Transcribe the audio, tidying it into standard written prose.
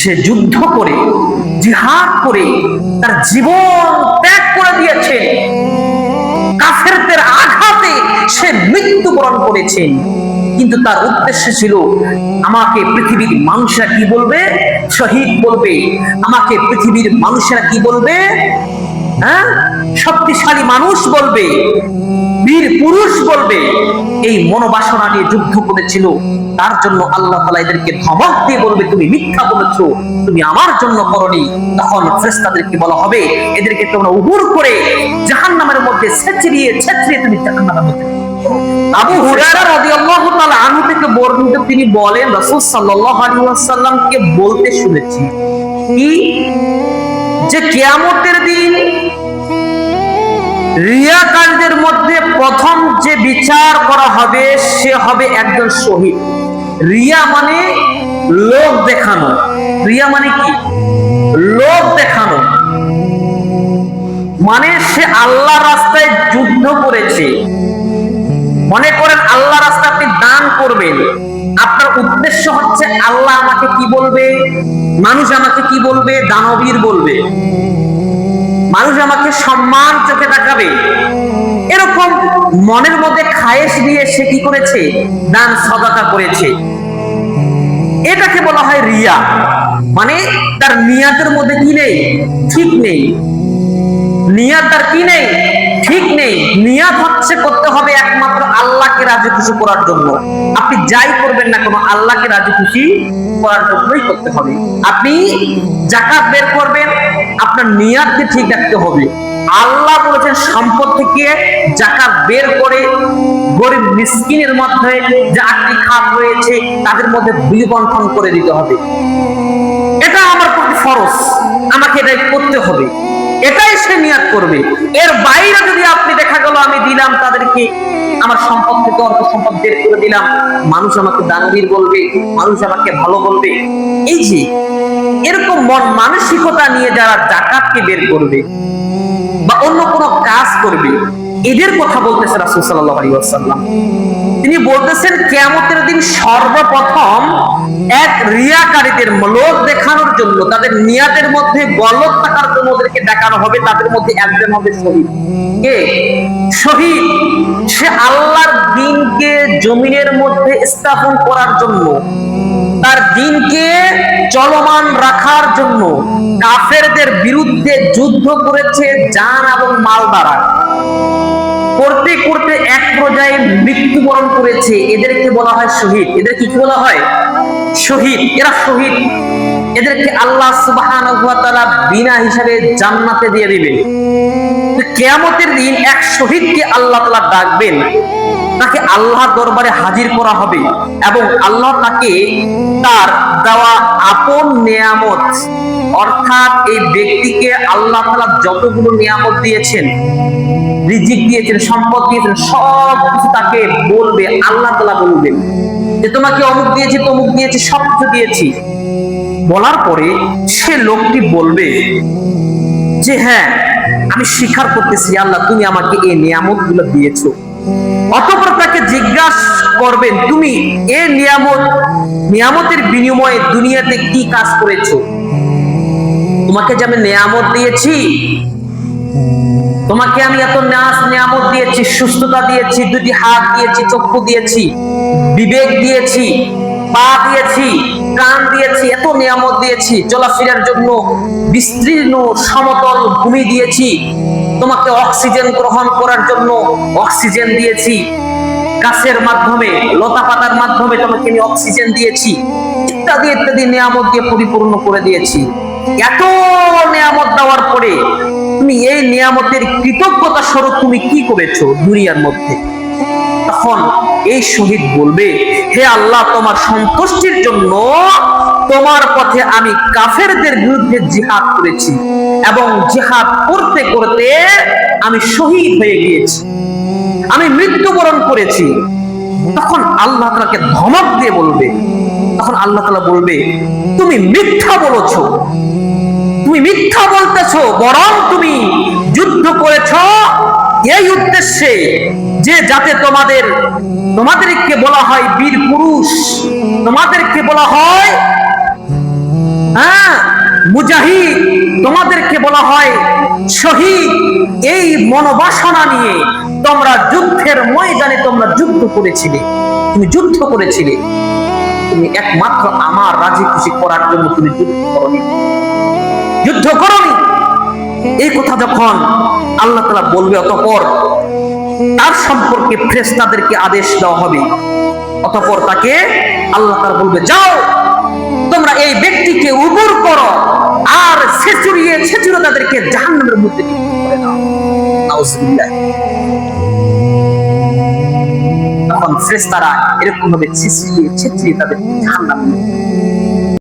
সে যুদ্ধ করে জিহাদ করে তার জীবন ত্যাগ করে দিয়েছে, কাফেরদের আঘাতে সে মৃত্যুবরণ করেছেন, কিন্তু তার উদ্দেশ্য ছিল আমাকে পৃথিবীর মানুষরা কি বলবে? শহীদ বলবে। আমাকে পৃথিবীর মানুষরা কি বলবে? হ্যাঁ, শক্তিশালী মানুষ বলবে, বীর পুরুষ বলবে। এই মনোবাসনা নিয়ে যুদ্ধ করেছিল। তার জন্য আল্লাহ তাআলা এদেরকে ধমক দিয়ে বলবে, তুমি মিথ্যা বলেছো, তুমি আমার জন্য করনি। তখন ফেরেশতাদেরকে বলা হবে, এদেরকে তোমরা উবুর করে জাহান্নামের মধ্যে ছেঁচড়িয়ে ছেঁচড়িয়ে তুমি জাহান্নামের মধ্যে। আবু হুরায়রা রাদিয়াল্লাহু তাআলা আনহু থেকে বর্ণিত, তিনি বলেন রাসূল সাল্লাল্লাহু আলাইহি ওয়াসাল্লামকে বলতে শুনেছি কি, যে কিয়ামতের দিন রিয়াকারীদের মধ্যে প্রথম যে বিচার করা হবে সে হবে একজন শহীদ। রিয়া মানে লোক দেখানো। রিয়া মানে কি? লোক দেখানো। মানে সে আল্লাহর রাস্তায় যুদ্ধ করেছে। মনে করেন আল্লাহ রাস্তায় আপনি দান করবেন, আপনার উদ্দেশ্য হচ্ছে আল্লাহ আমাকে কি বলবে, মানুষ আমাকে কি বলবে, দানবীর বলবে, মানুষ আমাকে সম্মান চোখে তাকাবে, এরকম মনের মধ্যে খায়েশ দিয়ে সে কি করেছে? দান সাদাকা করেছে। এটাকে বলা হয় রিয়া। মানে তার নিয়াতের মধ্যে কি নেই? ঠিক নেই। নিয়াত তার কি নেই? ঠিক নেই। নিয়াত হচ্ছে করতে হবে একমাত্র আল্লাহকে রাজি খুশি করার জন্য। আপনি যাই করবেন না কেন আল্লাহকে রাজি খুশি করার জন্যই করতে হবে। আপনি যাকাত বের করবেন, আপনার নিয়াতকে ঠিক রাখতে হবে। আল্লাহ বলেছেন সম্পদ থেকে যাকাত বের করে গরিব মিসকিনের মধ্যে যে 8টি খাত রয়েছে তাদের মধ্যে বিবন্টন করে দিতে হবে। এটা আমার প্রতি ফরজ, আমাকে এটাই করতে হবে, এটাই সে নিয়াত করবে। এর বাইরে যদি আপনি দেখা গেল আমি দিলাম তাদেরকে, আমার সম্পদ থেকে অর্থ সম্পদ বের করে দিলাম, মানুষ আমাকে দানবীর বলবে, মানুষ আমাকে ভালো বলবে, এই যে এরকম মন মানসিকতা নিয়ে যারা যাকাতকে বের করবে বা অন্য কোনো কাজ করবে, এদের কথা বলতেছে রাসূল সাল্লাল্লাহু আলাইহি ওয়াসাল্লাম। তিনি বলতেছেন কিয়ামতের দিন সর্বপ্রথম এক রিয়াকারীদের লোক দেখানোর জন্য, তাদের নিয়াতের মধ্যে গলত থাকার জন্য ওদেরকে দেখানো হবে। তাদের মধ্যে একজন হবে শহীদ। কে? শহীদ। সে আল্লাহর দ্বীনকে জমিনের মধ্যে স্থাপন করার জন্য, তার দ্বীনকে চলমান রাখার জন্য কাফেরদের বিরুদ্ধে যুদ্ধ করেছে জান এবং মাল দ্বারা। করতে করতে এক পর্যায়ে মৃত্যুবরণ করেছে। এদেরকে বলা হয় শহীদ। এদের কি বলা হয়? শহীদ। এরা শহীদ। এদেরকে আল্লাহ সুবহানাহু ওয়া তাআলা বিনা হিসাবে জান্নাতে দিয়ে দিবেন। কিয়ামতের দিন এক শহীদকে আল্লাহ তাআলা ডাকবেন, তাকে আল্লাহর দরবারে হাজির করা হবে এবং আল্লাহ তাকে তার দেওয়া আপন নিয়ামত, অর্থাৎ এই ব্যক্তিকে আল্লাহ তাআলা যতগুলো নিয়ামত দিয়েছেন, রিজিক দিয়েছেন, সম্পদ দিয়েছেন, সব কিছু তাকে বলবে। আল্লাহ তাআলা বলবেন যে তোমাকে অমুক দিয়েছি, তমুক দিয়েছি, সব কিছু দিয়েছি। বলার পরে সে লোকটি বলবে যে হ্যাঁ, আমি স্বীকার করতেছি আল্লাহ তুমি আমাকে এই নিয়ামতগুলো দিয়েছো। অতঃপর তাকে জিজ্ঞাসা করবেন তুমি এই নিয়ামতের বিনিময়ে দুনিয়াতে কি কাজ করেছো? তোমাকে যে আমি নিয়ামত দিয়েছি, তোমাকে আমি এত নিয়ামত দিয়েছি, সুস্থতা দিয়েছি, 2টি হাত দিয়েছি, চক্ষু দিয়েছি, বিবেক দিয়েছি, পা দিয়েছি, কান দিয়েছি, এত নিয়ামত দিয়েছি, চলাফেরার জন্য বিস্তীর্ণ সমতল ভূমি দিয়েছি, তোমাকে অক্সিজেন গ্রহণ করার জন্য অক্সিজেন দিয়েছি, গাছের মাধ্যমে, লতা পাতার মাধ্যমে তোমাকে আমি অক্সিজেন দিয়েছি, ইত্যাদি ইত্যাদি নিয়ামত দিয়ে পরিপূর্ণ করে দিয়েছি। এত নিয়ামত দেওয়ার পরে তুমি এই নিয়ামতের কৃতজ্ঞতা স্বরূপ তুমি কি করেছো দুনিয়ার মধ্যে? তখন এই শহীদ বলবে হে আল্লাহ, তোমার সন্তুষ্টির জন্য তোমার পথে আমি কাফেরদের বিরুদ্ধে জিহাদ করেছি এবং জিহাদ করতে করতে আমি শহীদ হয়ে গিয়েছি, আমি মৃত্যুবরণ করেছি। তখন আল্লাহ তাআলাকে ধমক দিয়ে বলবে, তখন আল্লাহ তাআলা বলবে তুমি মিথ্যা বলেছো, তুমি মিথ্যা বলতেছো, বরং তুমি যুদ্ধ করেছো এই উদ্দেশ্যে যে যাতে তোমাদেরকে বলা হয় বীর পুরুষ, তোমাদেরকে বলা হয় মুজাহিদ, তোমাদেরকে বলা হয় শহীদ। এই মনোবাসনা নিয়ে তোমরা যুদ্ধের ময়দানে তোমরা যুদ্ধ করেছিলে, তুমি যুদ্ধ করেছিলে, তুমি একমাত্র আমার রাজি খুশি করার জন্য তুমি যুদ্ধ করনি। এই কথা যখন আল্লাহ তাআলা বলবে, অতঃপর তার সম্পর্কে ফেরেশতাদেরকে আদেশ দেওয়া হবে। অতঃপর তাকে আল্লাহ তাআলা বলবে, যাও তোমরা এই ব্যক্তিকে উবুর করো আর ছেঁচড়িয়ে তাদেরকে জাহান্নামের মধ্যে নিক্ষেপ করে দাও। নাউজুবিল্লাহ। তখন ফেরেশতারা এরকম ভাবে ছেঁচড়িয়ে তাদের জাহান্নামে